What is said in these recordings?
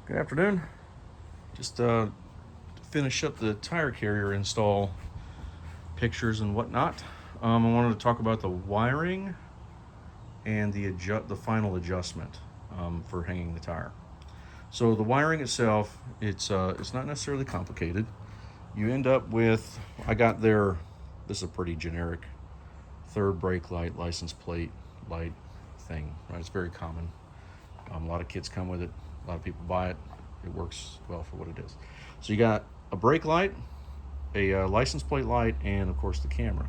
Good afternoon. Just to finish up the tire carrier install pictures and whatnot. I wanted to talk about the wiring and the final adjustment for hanging the tire. So the wiring itself, it's not necessarily complicated. You end up with, I got there, this is a pretty generic third brake light, license plate light thing, right? It's very common. A lot of kits come with it. A lot of people buy it. It works well for what it is. So you got a brake light, a license plate light, and of course the camera.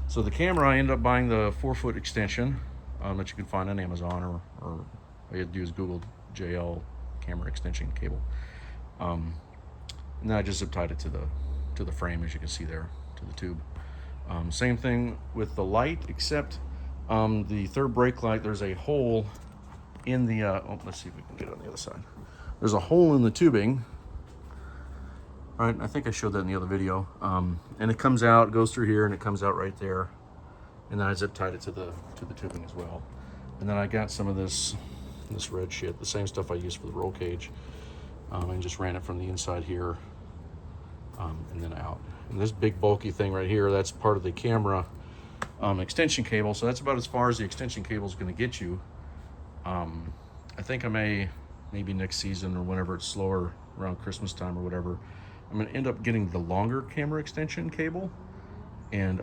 So the camera, I ended up buying the 4-foot extension that you can find on Amazon, or all you have to do is Google JL camera extension cable. And then I just zip tied it to the frame, as you can see there, to the tube. Same thing with the light, except the third brake light, there's a hole in the, let's see if we can get it on the other side. There's a hole in the tubing, right? I think I showed that in the other video. And it comes out, goes through here, and it comes out right there. And then I zip tied it to the tubing as well. And then I got some of this red shit, the same stuff I used for the roll cage, and just ran it from the inside here, and then out. And this big bulky thing right here, that's part of the camera extension cable. So that's about as far as the extension cable is going to get you. I think I maybe next season or whenever it's slower around Christmas time or whatever, I'm going to end up getting the longer camera extension cable and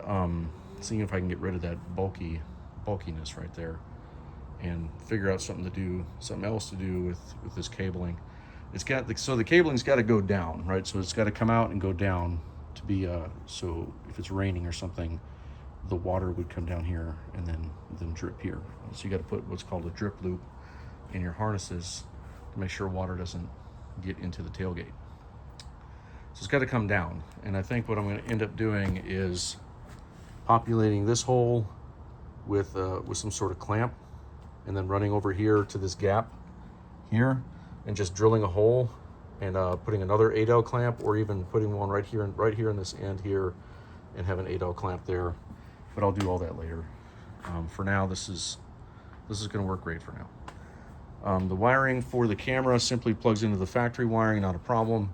seeing if I can get rid of that bulkiness right there and figure out something else to do with this cabling. So the cabling's got to go down, right? So it's got to come out and go down to be so if it's raining or something, the water would come down here and then drip here. So you got to put what's called a drip loop in your harnesses to make sure water doesn't get into the tailgate. So it's got to come down. And I think what I'm going to end up doing is populating this hole with some sort of clamp, and then running over here to this gap here and just drilling a hole and putting another 8L clamp, or even putting one right here in this end here and have an 8L clamp there. But I'll do all that later. For now, this is going to work great for now. The wiring for the camera simply plugs into the factory wiring, not a problem.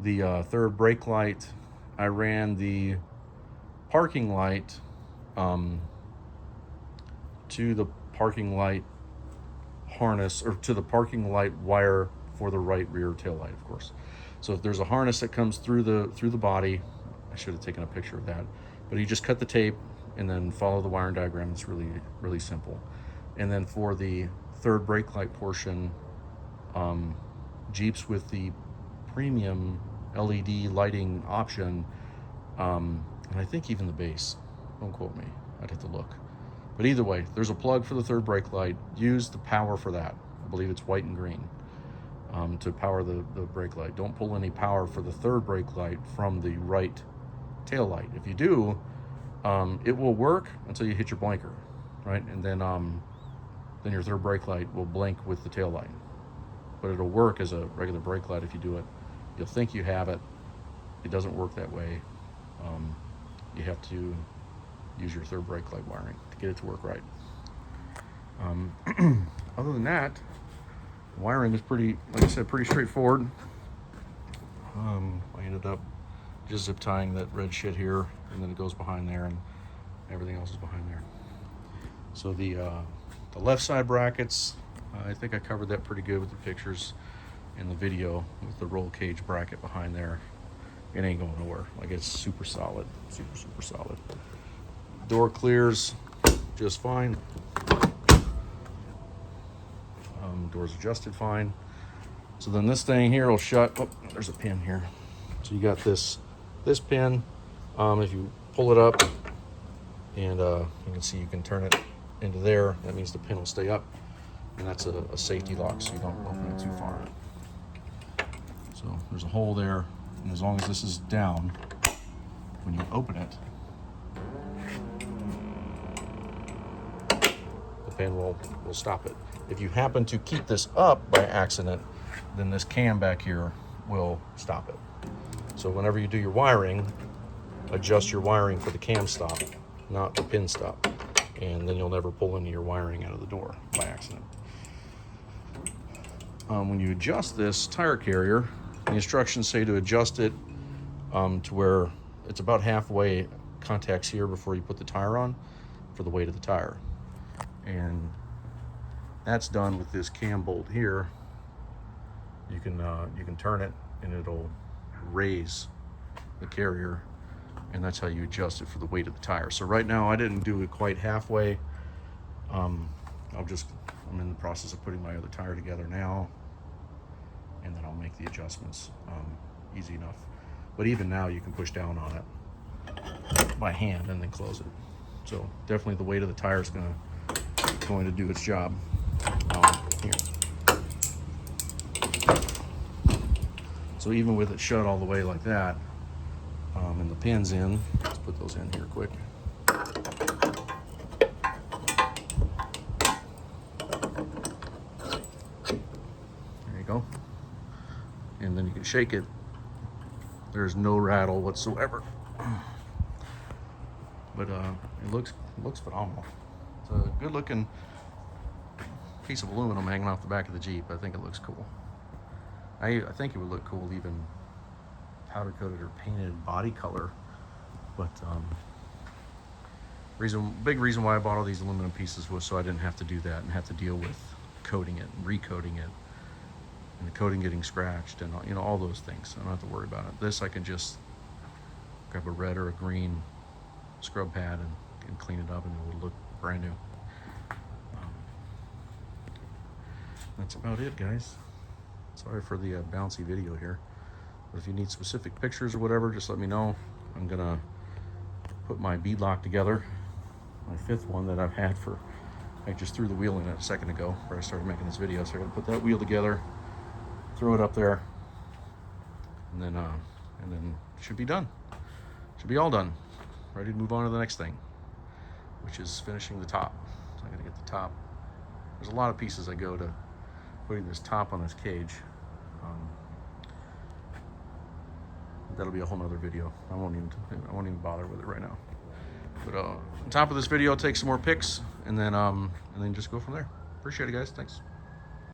The third brake light, I ran the parking light to the parking light harness, or to the parking light wire for the right rear tail light, of course. So if there's a harness that comes through the body, I should have taken a picture of that, but you just cut the tape and then follow the wiring diagram. It's really, really simple. And then for the third brake light portion, Jeeps with the premium LED lighting option, and I think even the base, don't quote me, I'd have to look. But either way, there's a plug for the third brake light. Use the power for that. I believe it's white and green to power the brake light. Don't pull any power for the third brake light from the right tail light. If you do, it will work until you hit your blinker, right? And then your third brake light will blink with the tail light. But it'll work as a regular brake light if you do it. You'll think you have it. It doesn't work that way. You have to use your third brake light wiring to get it to work right. Other than that, the wiring is pretty, like I said, pretty straightforward. I ended up just zip tying that red shit here, and then it goes behind there, and everything else is behind there. So the left side brackets, I think I covered that pretty good with the pictures and the video with the roll cage bracket behind there. It ain't going nowhere. Like, it's super solid, super solid. Door clears just fine. Doors adjusted fine. So then this thing here will shut. Oh, there's a pin here. So you got this pin. If you pull it up, and you can see you can turn it into there. That means the pin will stay up, and that's a safety lock, so you don't open it too far. So there's a hole there, and as long as this is down, when you open it, the pin will stop it. If you happen to keep this up by accident, then this cam back here will stop it. So whenever you do your wiring, adjust your wiring for the cam stop, not the pin stop, and then you'll never pull any of your wiring out of the door by accident. when you adjust this tire carrier, the instructions say to adjust it to where it's about halfway, contacts here before you put the tire on for the weight of the tire. And that's done with this cam bolt here. You can turn it and it'll raise the carrier, and that's how you adjust it for the weight of the tire. So right now I didn't do it quite halfway. I'm in the process of putting my other tire together now, and then I'll make the adjustments easy enough. But even now you can push down on it by hand and then close it. So definitely the weight of the tire is going to do its job. Here. So even with it shut all the way like that, and the pins in, let's put those in here quick. There you go. And then you can shake it. There's no rattle whatsoever. But it looks phenomenal. It's a good looking piece of aluminum hanging off the back of the Jeep. I think it looks cool. I think it would look cool even powder coated or painted body color. But big reason why I bought all these aluminum pieces was so I didn't have to do that and have to deal with coating it and recoating it and the coating getting scratched and all those things. I don't have to worry about it. This I can just grab a red or a green scrub pad and clean it up, and it will look brand new. That's about it, guys. Sorry for the bouncy video here, but if you need specific pictures or whatever, just let me know. I'm gonna put my bead lock together, my fifth one that I've had for, I just threw the wheel in it a second ago where I started making this video, so I'm gonna put that wheel together, throw it up there, and then it should be done. Should be all done, ready to move on to the next thing, which is finishing the top. So I gotta get the top. There's a lot of pieces I go to putting this top on this cage. That'll be a whole nother video. I won't even bother with it right now. But on top of this video, I'll take some more pics and then just go from there. Appreciate it, guys. Thanks.